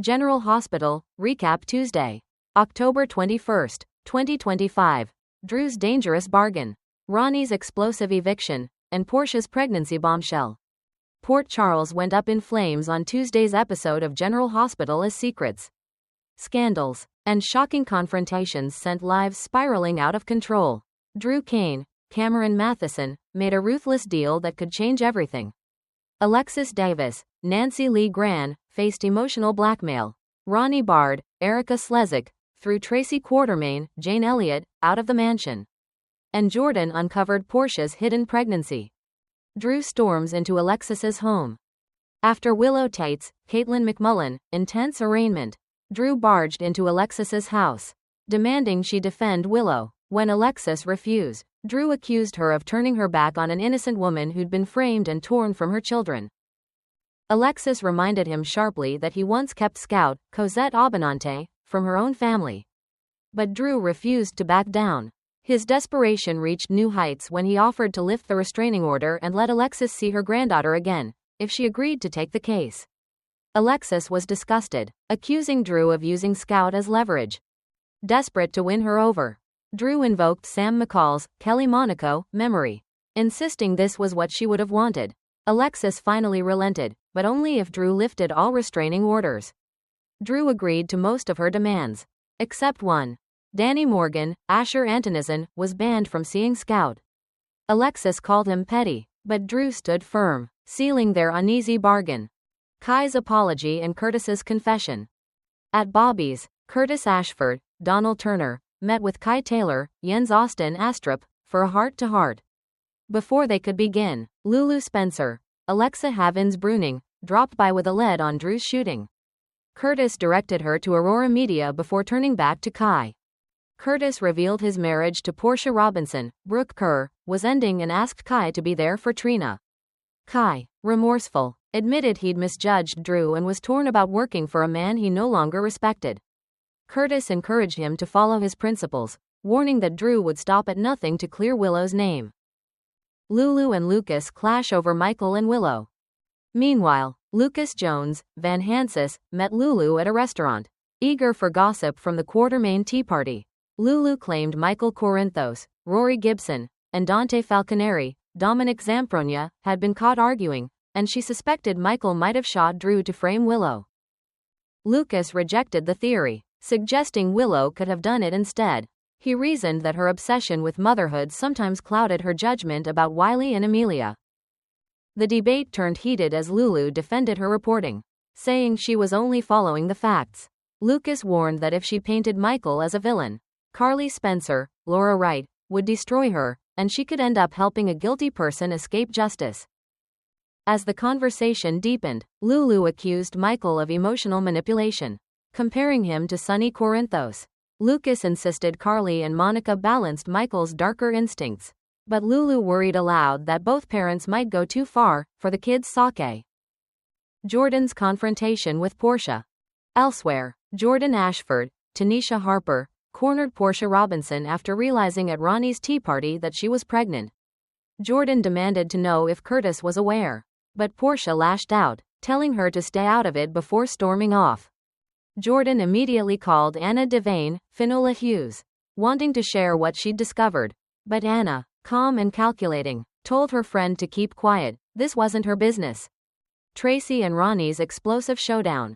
General Hospital, recap Tuesday, October 21, 2025. Drew's dangerous bargain, Ronnie's explosive eviction, and Portia's pregnancy bombshell. Port Charles went up in flames on Tuesday's episode of General Hospital as secrets, scandals, and shocking confrontations sent lives spiraling out of control. Drew Kane, Cameron Matheson, made a ruthless deal that could change everything. Alexis Davis, Nancy Lee Gran, faced emotional blackmail. Ronnie barred Erica Slezak, threw Tracy Quartermaine, Jane Elliott, out of the mansion. And Jordan uncovered Portia's hidden pregnancy. Drew storms into Alexis's home. After Willow Tate's, Caitlin McMullen, intense arraignment, Drew barged into Alexis's house, demanding she defend Willow. When Alexis refused, Drew accused her of turning her back on an innocent woman who'd been framed and torn from her children. Alexis reminded him sharply that he once kept Scout, Cosette Abenante, from her own family. But Drew refused to back down. His desperation reached new heights when he offered to lift the restraining order and let Alexis see her granddaughter again, if she agreed to take the case. Alexis was disgusted, accusing Drew of using Scout as leverage. Desperate to win her over, Drew invoked Sam McCall's Kelly Monaco memory, insisting this was what she would have wanted. Alexis finally relented, but only if Drew lifted all restraining orders. Drew agreed to most of her demands, except one. Danny Morgan, Asher Antonison, was banned from seeing Scout. Alexis called him petty, but Drew stood firm, sealing their uneasy bargain. Kai's apology and Curtis's confession. At Bobby's, Curtis Ashford, Donald Turner, met with Kai Taylor, Jens Austin Astrup, for a heart-to-heart. Before they could begin, Lulu Spencer, Alexa Havens Bruning, dropped by with a lead on Drew's shooting. Curtis directed her to Aurora Media before turning back to Kai. Curtis revealed his marriage to Portia Robinson, Brooke Kerr, was ending and asked Kai to be there for Trina. Kai, remorseful, admitted he'd misjudged Drew and was torn about working for a man he no longer respected. Curtis encouraged him to follow his principles, warning that Drew would stop at nothing to clear Willow's name. Lulu and Lucas clash over Michael and Willow. Meanwhile, Lucas Jones, Van Hansis, met Lulu at a restaurant, eager for gossip from the Quartermaine Tea Party. Lulu claimed Michael Corinthos, Rory Gibson, and Dante Falconeri, Dominic Zampronia, had been caught arguing, and she suspected Michael might have shot Drew to frame Willow. Lucas rejected the theory, suggesting Willow could have done it instead. He reasoned that her obsession with motherhood sometimes clouded her judgment about Wiley and Amelia. The debate turned heated as Lulu defended her reporting, saying she was only following the facts. Lucas warned that if she painted Michael as a villain, Carly Spencer, Laura Wright, would destroy her, and she could end up helping a guilty person escape justice. As the conversation deepened, Lulu accused Michael of emotional manipulation, comparing him to Sonny Corinthos. Lucas insisted Carly and Monica balanced Michael's darker instincts, but Lulu worried aloud that both parents might go too far for the kids' sake. Jordan's confrontation with Portia. Elsewhere, Jordan Ashford, Tanisha Harper, cornered Portia Robinson after realizing at Ronnie's tea party that she was pregnant. Jordan demanded to know if Curtis was aware, but Portia lashed out, telling her to stay out of it before storming off. Jordan immediately called Anna Devane, Finola Hughes, wanting to share what she'd discovered, but Anna, calm and calculating, told her friend to keep quiet, this wasn't her business. Tracy and Ronnie's explosive showdown.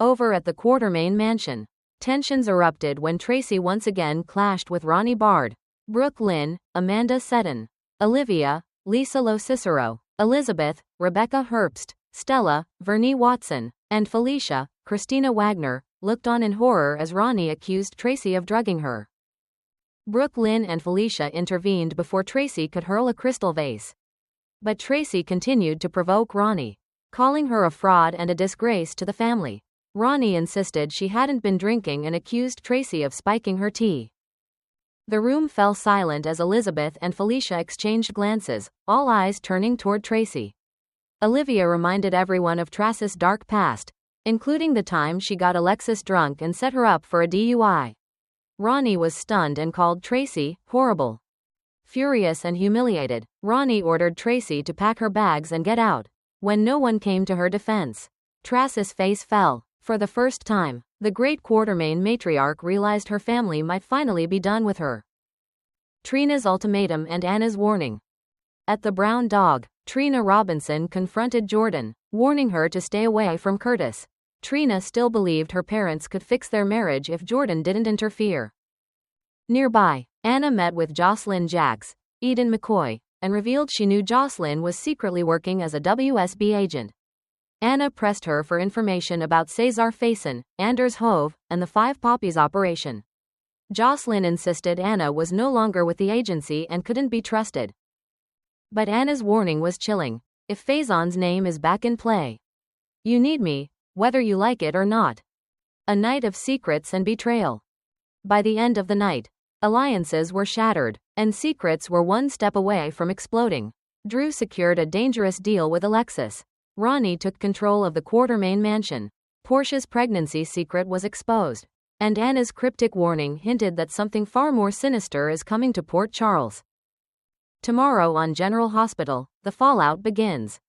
Over at the Quartermaine mansion, tensions erupted when Tracy once again clashed with Ronnie Bard, Brooke Lynn, Amanda Seddon, Olivia, Lisa Lo Cicero, Elizabeth, Rebecca Herbst, Stella, Vernie Watson, and Felicia, Christina Wagner, looked on in horror as Ronnie accused Tracy of drugging her. Brooke Lynn and Felicia intervened before Tracy could hurl a crystal vase. But Tracy continued to provoke Ronnie, calling her a fraud and a disgrace to the family. Ronnie insisted she hadn't been drinking and accused Tracy of spiking her tea. The room fell silent as Elizabeth and Felicia exchanged glances, all eyes turning toward Tracy. Olivia reminded everyone of Tracy's dark past, including the time she got Alexis drunk and set her up for a DUI. Ronnie was stunned and called Tracy horrible. Furious and humiliated, Ronnie ordered Tracy to pack her bags and get out. When no one came to her defense, Tracy's face fell. For the first time, the great Quartermaine matriarch realized her family might finally be done with her. Trina's ultimatum and Anna's warning. At the Brown Dog, Trina Robinson confronted Jordan, warning her to stay away from Curtis. Trina still believed her parents could fix their marriage if Jordan didn't interfere. Nearby, Anna met with Jocelyn Jacks, Eden McCoy, and revealed she knew Jocelyn was secretly working as a WSB agent. Anna pressed her for information about Cesar Faison, Anders Hove, and the Five Poppies operation. Jocelyn insisted Anna was no longer with the agency and couldn't be trusted. But Anna's warning was chilling. If Faison's name is back in play, you need me, whether you like it or not. A night of secrets and betrayal. By the end of the night, alliances were shattered, and secrets were one step away from exploding. Drew secured a dangerous deal with Alexis. Ronnie took control of the Quartermaine mansion. Portia's pregnancy secret was exposed, and Anna's cryptic warning hinted that something far more sinister is coming to Port Charles. Tomorrow on General Hospital, the fallout begins.